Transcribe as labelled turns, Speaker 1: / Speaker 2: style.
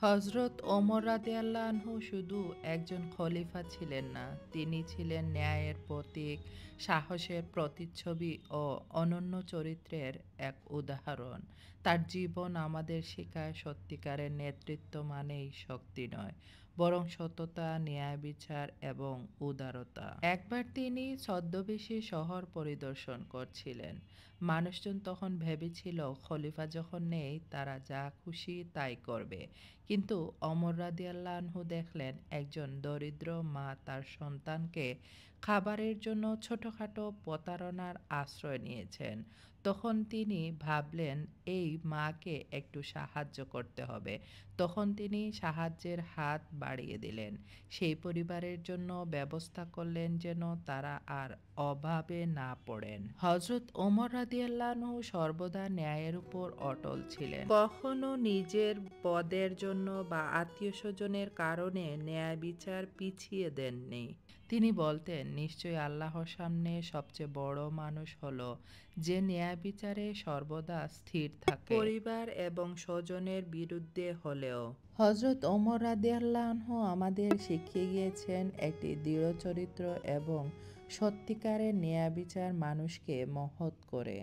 Speaker 1: হযরত ওমর রাদিয়াল্লাহু আনহু শুধু একজন খলিফা ছিলেন না, তিনি ছিলেন ন্যায়ের প্রতীক, সাহসের প্রতিচ্ছবি ও অনন্য চরিত্রের এক উদাহরণ। তার জীবন আমাদের শেখায় সত্যিকারের নেতৃত্ব মানেই শক্তি নয়, বরং সততা, ন্যায় বিচার এবং উদারতা। একবার তিনি ছদ্মবেশী শহর পরিদর্শন করছিলেন। মানুষজন তখন ভেবেছিল খলিফা যখন নেই তারা যা খুশি তাই করবে। কিন্তু ওমর রাদিয়াল্লাহু আনহু দেখলেন একজন দরিদ্র মা তার সন্তানকে খাবারের জন্য ছোটখাটো প্রতারণার আশ্রয় নিয়েছেন। তখন তিনি ভাবলেন এই মাকে একটু সাহায্য করতে হবে। তখন তিনি সাহায্যের হাত বাড়িয়ে দিলেন। সেই পরিবারের জন্য ব্যবস্থা করলেন যেন তারা আর অভাবে না পড়েন। হযরত ওমর রাদিয়াল্লাহু আনহু সর্বদা ন্যায়ের উপর অটল ছিলেন। কখনো নিজের পদের জন্য বা আত্মীয়স্বজনের কারণে ন্যায় বিচার পিছিয়ে দেননি। তিনি বলতেন, নিশ্চয়ই আল্লাহর সামনে সবচেয়ে বড় মানুষ হলো যে ন্যায় বিচারে সর্বদা স্থির থাকে, পরিবার এবং স্বজনের বিরুদ্ধে হলেও। হযরত ওমর রাদিয়াল্লাহু আনহু আমাদের শিখিয়ে গিয়েছেন একটি দৃঢ় চরিত্র এবং সত্যিকারের ন্যায় বিচার মানুষকে মহৎ করে।